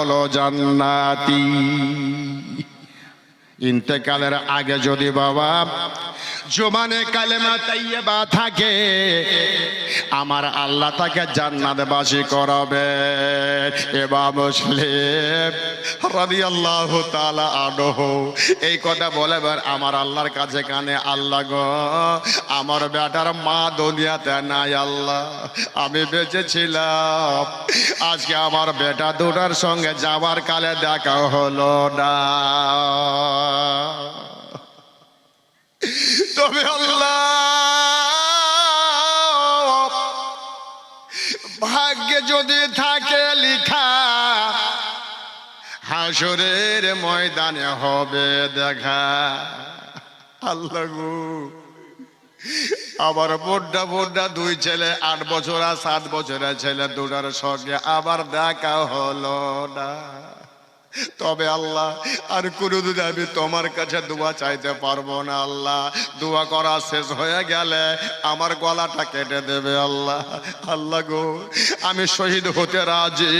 হলো জান্নাতি। ইন্তেকালের আগে যদি বাবা জবানে কালেমা তাইয়্যিবা থাকে, আমার আল্লাহ তাকে জান্নাতবাসী করাবে। ইমাম মুসলিম রাদিয়াল্লাহু তাআলা আনহু এই কথা বলেবার আমার আল্লাহর কাছে কানে, আল্লাহ গো, আমার বেটার মা দুনিয়াতে নাই, আল্লাহ আমি বেঁচে ছিলাম, আজকে আমার বেটা দুটার সঙ্গে যাবার কালে দেখা হলো না। তবে আল্লাহ ভাগ্যে যদি থাকে লিখা, হাসরের ময়দানে হবে দেখা। আল্লাহ গো, আবার বোড্ডা বোড্ডা দুই ছেলে, 8 বছর আর 7 বছরের ছেলে দুটার সঙ্গে আবার দেখা হলো না। তবে আল্লাহ আর কোনোদিন আমি তোমার কাছে দোয়া চাইতে পারবো না। আল্লাহ দোয়া করা শেষ হয়ে গেলে আমার গলাটা কেটে দেবে আল্লাহ। আল্লাহ গো, আমি শহীদ হতে রাজি,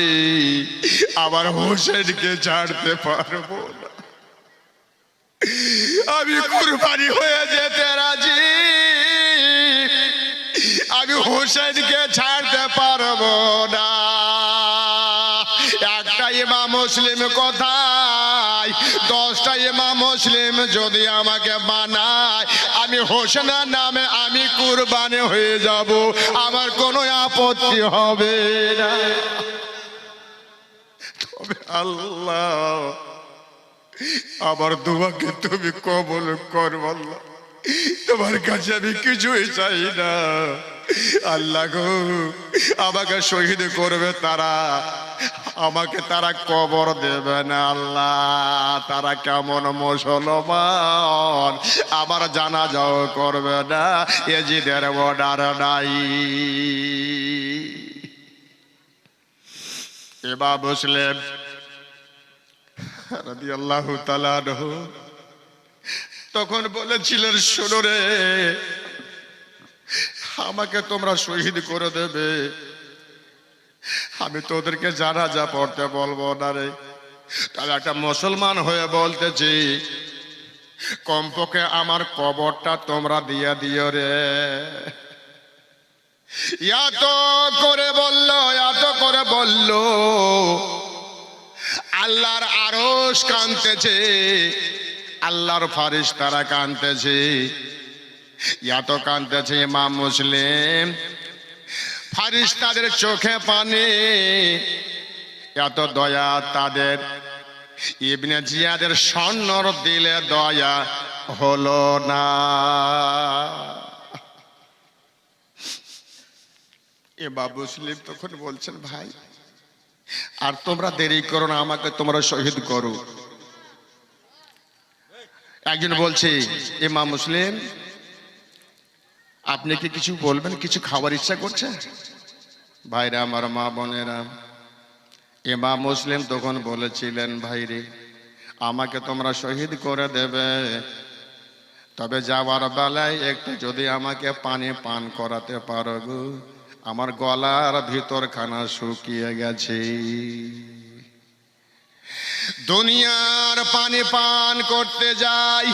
আবার হোসেনকে ছাড়তে পারবো না। আমি কুরবানি হয়ে যেতে রাজি, আমি হোসেনকে ছাড়তে পারবো না। একটা ইমাম মুসলিম কোথায়, 10টা ইমাম মুসলিম যদি আমাকে বানায়, আমি হোসেনের নামে আমি কুরবানি হয়ে যাব, আমার কোনো আপত্তি হবে না। তবে আল্লাহ আমার দোয়াকে তুমি কবুল করো আল্লাহ, তোমার কাছে আমি কিছুই চাই না। আল্লাহ গো, আমাকে শহীদ করবে তারা, আমাকে তারা কবর দেবে না। আল্লাহ তারা কেমন মুসলমান, আমার জানাজাও করবে না, এজিদের বর্ডার নাই। ইমাম মুসলিম রাদিয়াল্লাহু তাআলা আনহু তখন বলেছিলেন, শোনো রে, আমাকে তোমরা শহীদ করে দেবে, আমি তোদেরকে জানাজা পড়তে বলবো না রে। তাহলে একটা মুসলমান হয়ে বলতেছি, কমপক্ষে আমার কবরটা তোমরা দিয়ে দিও রে। এত করে বললো, এত করে বললো, আল্লাহর আরশ কাঁদতেছে, আল্লাহর ফারিস্তারা কাঁদতেছে, এত কাঁদতেছে ইমাম মুসলিম, ফারিস্তাদের চোখে পানি, এত দয়া তাদের। ইবনে জিয়াদের সৈন্যর দিলে দয়া হলো না। ইমাম মুসলিম তখন বলছেন, ভাই আর তোমরা দেরি করো না, আমাকে তোমরা শহীদ করো। একজন বলছে, ইমাম মুসলিম আপনি কি কিছু বলবেন, কিছু খাবার ইচ্ছা করছে? ভাইরা আমার, মা বোনেরা, ইমাম মুসলিম তখন বলেছিলেন, ভাইরে আমাকে তোমরা শহীদ করে দেবে, তবে যাওয়ার বেলায় একটু যদি আমাকে পানি পান করাতে পারো গো, আমার গলার ভিতর খানা শুকিয়ে গেছে। দুনিয়ার পানি পান করতে যাই,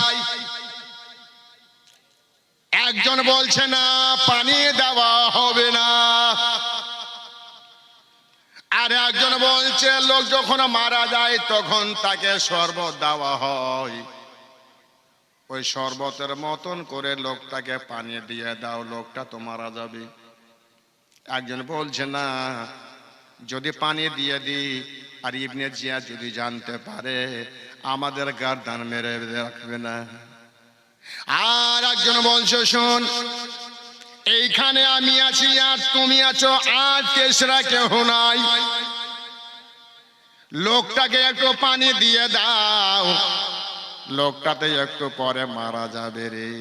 একজন বলছে না পানি দেওয়া হবে না, আর একজন বলছে লোক যখন মারা যায় তখন তাকে শরবত দেওয়া হয়, ওই শরবতের মতন করে লোকটাকে পানি দিয়ে দাও, লোকটা তো মারা যাবে। একজন বলছে না, যদি পানি দিয়ে দিই আর ইবনে জিয়া যদি জানতে পারে আমাদের গার্দান মেরে রাখবে না। আর একজন বলছে, শোন, এইখানে আমি আছি আর তুমি আছো, আর তেসরা কেহ নাই, লোকটাকে একটু পানি দিয়ে দাও, লোকটাতে একটু পরে মারা যাবে রে।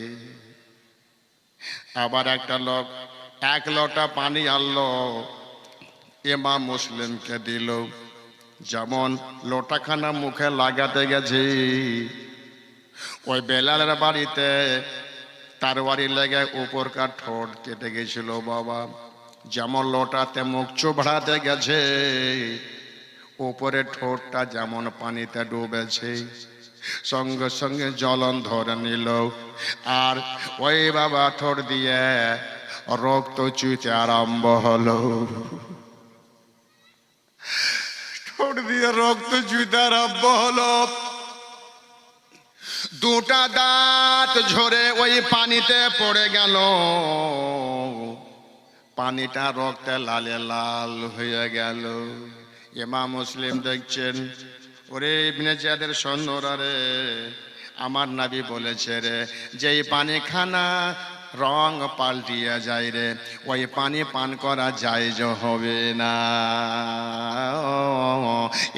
আবার একটা লোক 1 লোটা পানি আনলো, ইমাম মুসলিমকে দিল, যেমন লোটাখানা মুখে লাগাতে গেছে, ওই বেলালের বাড়িতে তারওয়ারি লেগে উপরকার ঠোঁট কেটে গেছিল বাবা। যেমন লোটাতে মুখ চোবড়াতে গেছে, উপরে ঠোঁটটা যেমন পানিতে ডুবেছে, সঙ্গে সঙ্গে জ্বলন ধরে নিল। আর ওই বাবা ঠোঁট দিয়ে রক্ত চুইতে আরম্ভ হলো। ঠোঁট দিয়ে রক্ত চুইতে আরম্ভ হলো। দুটা দাঁত ঝরে ওই পানিতে পড়ে গেল। পানিটা রক্তে লালে লাল হয়ে গেল। ইমাম মুসলিম দেখছেন, ওরে ইবনে জিয়াদের সৈন্যরা রে, আমার নবী বলেছে রে, যেই পানি খানা রং পাল্টিয়ে যায় রে, ওই পানি পান করা জায়েজ হবে না।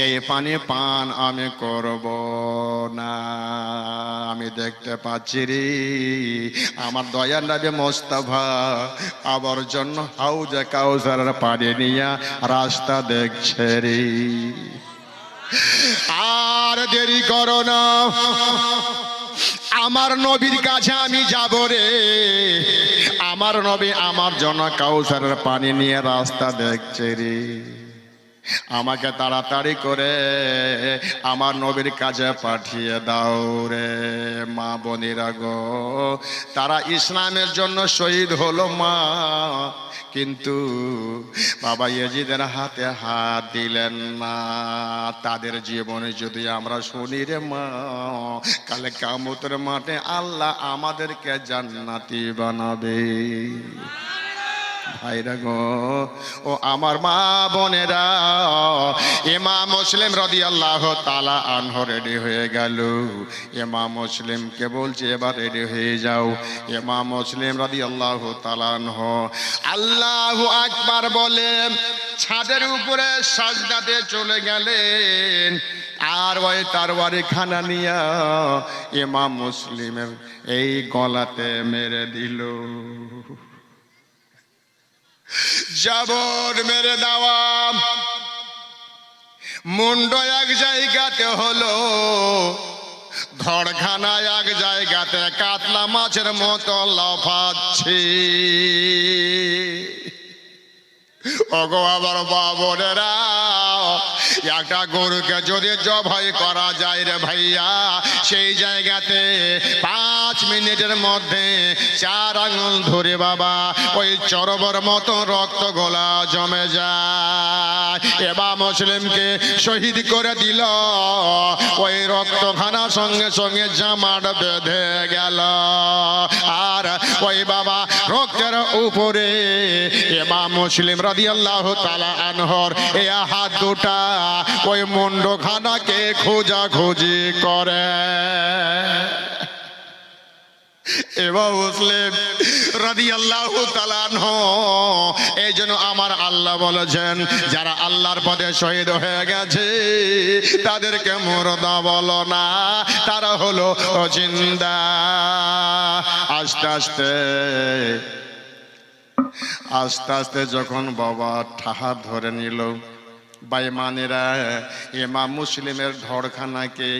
এই পানি পান আমি করব না। আমি দেখতে পাচ্ছি রে, আমার দয়ার নবী মোস্তফা আমার জন্য হাউজে কাউসারের পানি নিয়ে রাস্তা দেখছে রে। আর দেরি করো না, আমার নবীর কাছে আমি যাব রে। আমার নবী আমার জন্য কাউসারের পানি নিয়ে রাস্তা দেখছে রে। আমাকে তাড়াতাড়ি করে আমার নবীর কাছে পাঠিয়ে দাও রে। মা বোনেরা গো, তারা ইসলামের জন্য শহীদ হলো মা, কিন্তু বাবা ইয়াজিদের হাতে হাত দিলেন না। তাদের জীবনে যদি আমরা শুনি রে মা, কালে কিয়ামতের মাঠে আল্লাহ আমাদেরকে জান্নাতি বানাবে। ভাইরা গো, ও আমার মা বোনেরা, ইমাম মুসলিম রাদিয়াল্লাহু তাআলা আনহু রেডি হয়ে গেল। ইমাম মুসলিমকে বলছে এবার রেডি হয়ে যাও। ইমাম মুসলিম রাদিয়াল্লাহু তাআলা আনহু আল্লাহু আকবার বলে ছাদের উপরে সাজদাতে চলে গেলেন। আর ওই তরবারি খানা নিয়ে ইমাম মুসলিমের এই গলাতে মেরে দিল। জাবর মেরে দেওয়া, মুন্ড এক জায়গাতে হলো, ধড়খানা এক জায়গাতে কাতলা মাছের মতো লাফাচ্ছে। ওগো আবার বাবরেরা, একটা গরুকে যদি জবাই করা যায় রে ভাইয়া, সেই জায়গাতে 5 মিনিটের মধ্যে 4 আঙুল ধরে বাবা ওই চরবর মতো রক্ত গোলা জমে যায়। এবার মুসলিমকে শহীদ করে দিল। ওই রক্তখানা সঙ্গে সঙ্গে জামাটা বেঁধে গেল। আর ওই বাবা রক্তের উপরে ইমাম মুসলিম রাদিয়াল্লাহু তাআলা আনহুর এই হাত দুটা ওই মুন্ডখানাকে খোঁজাখুঁজি করে। ইমাম মুসলিম রাদিয়াল্লাহু তাআলা আনহু, এই জন্য আমার আল্লাহ বলেছেন, যারা আল্লাহর পথে শহীদ হয়ে গেছে তাদেরকে মুর্দা বলো না, তারা হলো জিন্দা। আস্তে আস্তে আস্তে আস্তে যখন বাবা ঠাহার ধরে নিল, বাইমানেরা ইমাম মুসলিমের ধড়খানাকে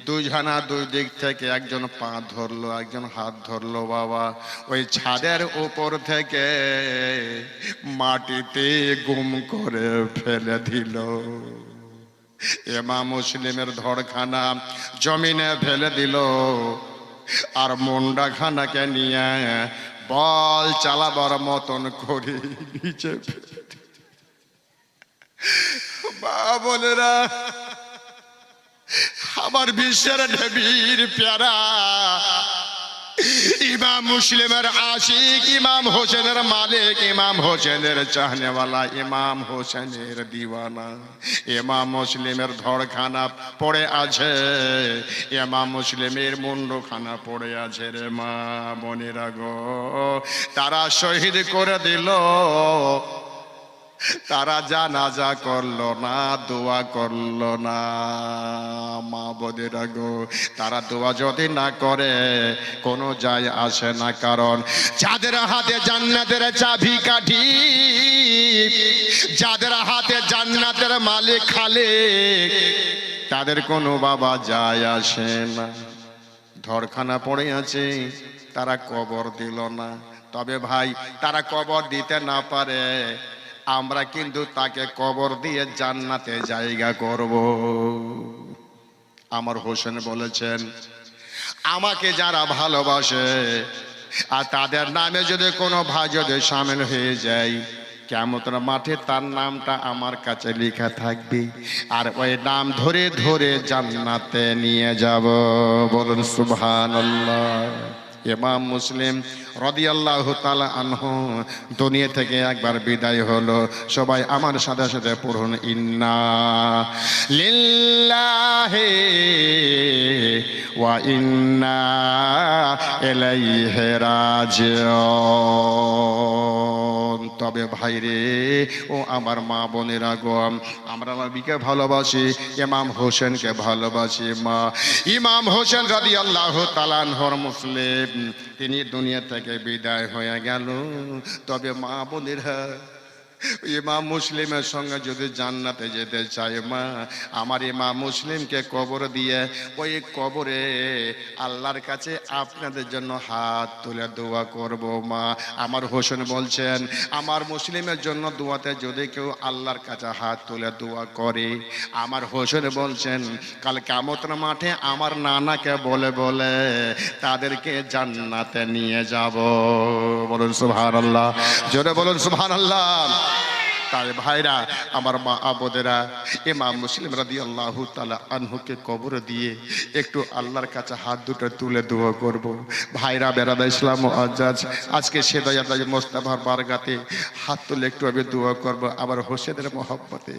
দুইখানা দুই দিক থেকে একজন পা ধরলো, একজন হাত ধরলো। বাবা ওই ছাদের উপর থেকে মাটিতে গুম করে ফেলে দিল। ইমাম মুসলিমের ধড়খানা জমিনে ফেলে দিল। আর মুন্ডাখানাকে নিয়ে বল চালাবার মতন করে নিচে বাবনেরা, আমার বিশ্বের নবীর প্যারা ইমাম মুসলিমের আশিক, ইমাম হোসেনের মালিক, ইমাম হোসেনের চাহনেওয়ালা, ইমাম হোসেনের দিওয়ানা, ইমাম মুসলিমের ধড়খানা পড়ে আছে, ইমাম মুসলিমের মুন্ডখানা পড়ে আছে রে মা বোনেরা গো। তারা শহীদ করে দিল। তারা জানাজা করলো না, দোয়া করলো না। মা বোনেরা গো, তারা দোয়া যদি না করে কোনো যায় আসে না। কারণ যাদের হাতে জান্নাতের চাবি কাঠি, যাদের হাতে জান্নাতের মালিক খালেক, তাদের কোনো বাবা যায় আসে না। ধড়খানা পড়ে আছে, তারা কবর দিল না। তবে ভাই, তারা কবর দিতে না পারে, আমরা কিন্তু তাকে কবর দিয়ে জান্নাতে জায়গা করব। আমার হোসেন বলেছেন, আমাকে যারা ভালোবাসে আর তাদের নামে যদি কোনো ভাই যদি শামিল হয়ে যায়, কিয়ামতের মাঠে তার নামটা আমার কাছে লেখা থাকবে, আর ওই নাম ধরে ধরে জান্নাতে নিয়ে যাব। বলুন সুবহানাল্লাহ। ইমাম মুসলিম রাদিয়াল্লাহু তাআলা আনহু দুনিয়া থেকে একবার বিদায় হলো। সবাই আমার সাথে সাথে পড়ুন, ইন্না লিল্লাহি ওয়া ইন্না ইলাইহি রাজিউন। তবে ভাইরে ও আমার মা বোনেরা গো, আমরা নবীকে ভালোবাসি, ইমাম হোসেনকে ভালোবাসি। মা ইমাম হোসেন রাদিয়াল্লাহু তাআলা আনহুর মুসলিম তিনি দুনিয়া থেকে বিদায় হয়ে গেল। তবে মা বোনেরা, ইমাম মুসলিমের সঙ্গে যদি জান্নাতে যেতে চায় মা, আমার ইমাম মুসলিমকে কবর দিয়ে ওই কবরে আল্লাহর কাছে আপনাদের জন্য হাত তুলে দোয়া করব। মা আমার হোসেন বলছেন, আমার মুসলিমের জন্য দোয়াতে যদি কেউ আল্লাহর কাছে হাত তুলে দোয়া করে, আমার হোসেন বলছেন কাল কিয়ামতের মাঠে আমার নানাকে বলে বলে তাদেরকে জান্নাতে নিয়ে যাব। বলুন সুবহানাল্লাহ, জোরে বলুন সুবহানাল্লাহ। তাই ভাইরা, আমার মা আবদেরা, ইমাম মুসলিম রাদিয়াল্লাহু তাআলা আনহুকে কবর দিয়ে একটু আল্লাহর কাছে হাত দুটো তুলে দোয়া করব। ভাইরা বেরাদা ইসলাম মুআজ্জাজ, আজকে সেদায়াত মোস্তফার বারগাতে হাত তুলে একটু আমি দোয়া করব আমার হোসেনের মহব্বতে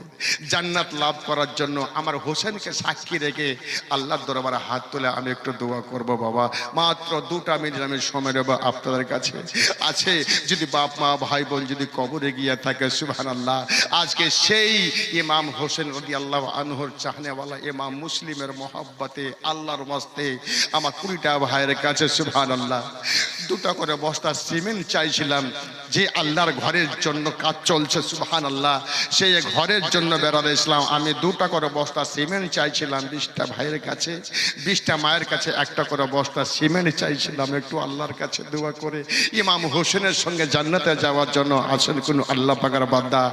জান্নাত লাভ করার জন্য। আমার হোসেনকে সাক্ষী রেখে আল্লাহর দরবারে হাত তুলে আমি একটু দোয়া করব। বাবা মাত্র 2টা মিনিট আমি সময় নেব আপনাদের কাছে। আছে যদি বাপ মা ভাই বোন যদি কবরে গিয়ে থাকে, সুবহানাল্লাহ, আজকে সেই ইমাম হোসেন রাদিয়াল্লাহু আনহুর চাহনেওয়ালা ইমাম মুসলিমের মহব্বতে আল্লাহর ওয়াস্তে আমার 20টা ভাইয়ের কাছে সুবহানাল্লাহ 2টা করে বস্তা সিমেন্ট চাইছিলাম, যে আল্লাহর ঘরের জন্য কাজ চলছে সুবহানাল্লাহ, সেই ঘরের জন্য বেরাদা ইসলাম আমি 2টা করে বস্তা সিমেন্ট চাইছিলাম 20টা ভাইয়ের কাছে, 20টা মায়ের কাছে 1টা করে বস্তা সিমেন্ট চাইছিলাম। একটু আল্লাহর কাছে দোয়া করে ইমাম হোসেনের সঙ্গে জান্নাতে যাওয়ার জন্য আসেন কোন আল্লাহ পাকের বান্দা,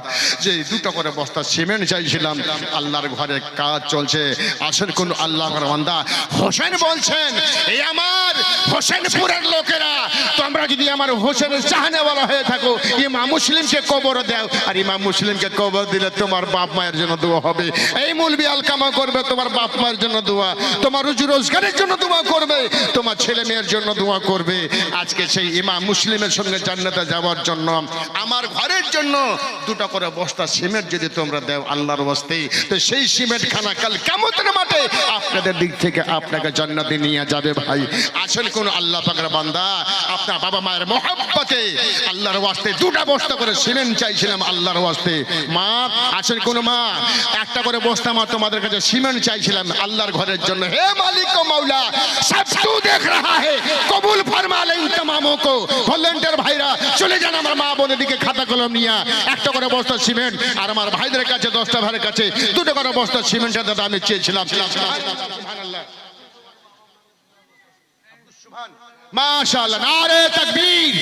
যে 2টা করে বস্তা সিমেন্ট চাইছিলাম, আল্লাহর ঘরে কাজ চলছে, আসেন কোন আল্লাহ পাকের বান্দা। হোসেন বলছেন, এই আমার হোসেনপুরের লোকেরা, তোমরা যদি আমার হোসেনের চাহনেওয়ালা হয়ে থাকো, ইমাম মুসলিমকে কবর দাও। আর ইমাম মুসলিমকে কবর দিলে তোমার বাপ মায়ের জন্য দোয়া হবে। এই মুলবি আলকামা করবে, তোমার বাপ মায়ের জন্য দোয়া, তোমার রুজি রোজগারের জন্য দোয়া করবে, তোমার ছেলে মেয়ের জন্য দোয়া করবে। আজকে সেই ইমাম মুসলিমের সঙ্গে জান্নাতে যাওয়ার জন্য আমার ঘরের জন্য 2টা করে বস্তা সিমেন্ট যদি তোমরা দাও আল্লাহর ওয়াস্তে, তো সেই সিমেন্ট খানা কাল কিয়ামতের মাঠে আপনাদের দিক থেকে আপনাকে জান্নাতে নিয়ে যাবে। ভাই আসল কোন আল্লাহ পাকের বান্দা, আপনার বাবা মায়ের মহব্বতে আল্লাহর ওয়াস্তে 2টা বস্তা করে সিমেন্ট চাইছিলাম আল্লাহর ওয়াস্তে। মা আসল কোন মা 1টা করে বস্তা মা তোমাদের কাছে সিমেন্ট চাইছিলাম আল্লাহর ঘরের জন্য। হে মালিক ও মাওলা, সব তু দেখ রাহা হে, কবুল ফরমা লে ইন तमामों को। ভলান্টিয়ার ভাইরা চলে যান আমার মা বোনের দিকে, খাতা কলম নিয়ে 1টা করে বস্তা সিমেন্ট, আর আমার ভাইদের কাছে 10টা ভাইয়ের কাছে 2টা করে বস্তা সিমেন্টের দাদা আমি চেয়েছিলাম। সুবহানাল্লাহ, মাশাআল্লাহ, নারে তাকবীর,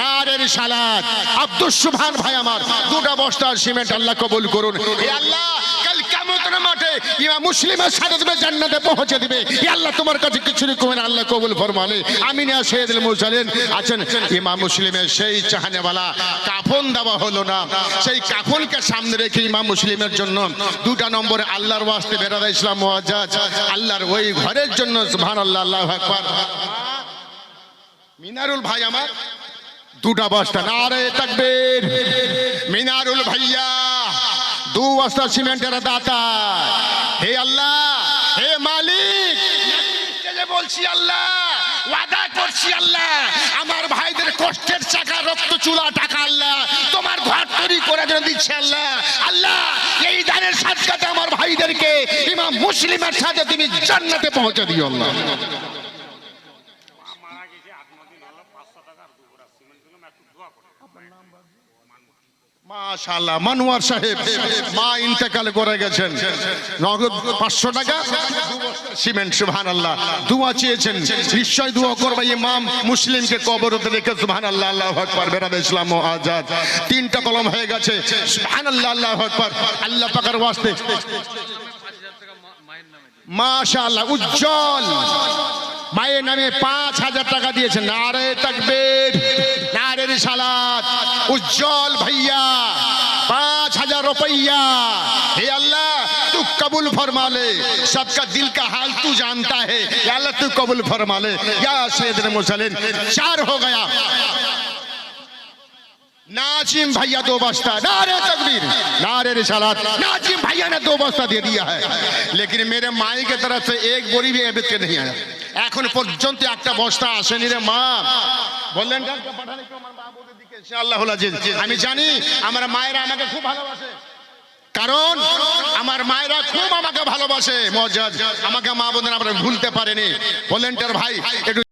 নারে রিসালাত। আব্দুস সুবহান ভাই আমার 2টা বস্তা সিমেন্ট আল্লাহ কবুল করুন। হে আল্লাহ, কাল কিয়ামতের মাঠে ইমাম মুসলিমের সাথে তুমি জান্নাতে পৌঁছে দিবে। হে আল্লাহ, তোমার কাছে কিছু রিকমেন আল্লাহ কবুল ফরমালে আমিন ইয়া সাইয়্যিদুল মুরসালিন। আছেন ইমাম মুসলিমের সেই চাহনেওয়ালা কাফন দেওয়া হলো না, সেই কাফনকে সামনে রেখে ইমাম মুসলিমের জন্য 2টা নম্বরে আল্লাহর ওয়াস্তে বেরাদা ইসলাম মুআজ্জাজ আল্লাহর ওই ঘরের জন্য সুবহানাল্লাহ, আল্লাহু আকবার। মিনারুল ভাই আমার 2টা বস্তা, নারে তাকবীর। মিনারুল ভাইয়া 2 বস্তা সিমেন্টের দাতা। হে আল্লাহ, হে মালিক, বলছি আল্লাহ, ওয়াদা করছি আল্লাহ, আমার ভাইদের কষ্টের চাকা রক্ত চুলা টাকা আল্লাহ তোমার ঘর তৈরি করে দিচ্ছে আল্লাহ। আল্লাহ, এই দানের সাদকাতে আমার ভাইদেরকে ইমাম মুসলিমের সাথে তুমি জান্নাতে পৌঁছে দিও আল্লাহ। মাশাআল্লাহ, মনোয়ার সাহেব মা ইন্তেকাল করে গেছেন, নগদ 500 টাকা সিমেন্ট, সুবহানাল্লাহ। দোয়া চেয়েছেন, নিশ্চয় দোয়া করবে ইমাম মুসলিমকে কবরতে রেখে, সুবহানাল্লাহ, আল্লাহু আকবার। বেরাদ ইসলাম ও আজাদ 3টা কলম হয়ে গেছে, সুবহানাল্লাহ, আল্লাহু আকবার। আল্লাহ পাকের ওয়াস্তে মাশাআল্লাহ, উজ্জ্বল মায়ের নামে 5000 টাকা দিয়েছেন। নারে তাকবীর, নারে রিসালাত। उज्जवल भैया 5000 रुपया। हे अल्लाह तू कबूल फरमा ले, सबका दिल का हाल तू जानता है, या अल्लाह तू कबूल फरमा ले या सैयदना मुसलिम। 4 हो गया। नाजिम भैया 2 बस्ता, नारे तकबीर, नारे रिसालत। नाजिम भैया ने 2 बस्ता दे दिया है, लेकिन मेरे माई की तरफ से एक बोरी भी एबिद के नहीं आया। এখন পর্যন্ত একটা বস্তা আসেনি রে মা। বললেন পাঠালে কেউ আমার বাবুদের দিকে, ইনশাআল্লাহুল আজিজ। আমি জানি আমার মায়েরা আমাকে খুব ভালোবাসে, কারণ আমার মায়েরা খুব আমাকে ভালোবাসে। মজাজ আমাকে মা বোনেরা আমরা ভুলতে পারেনি। ভলেন্টিয়ার ভাই একটু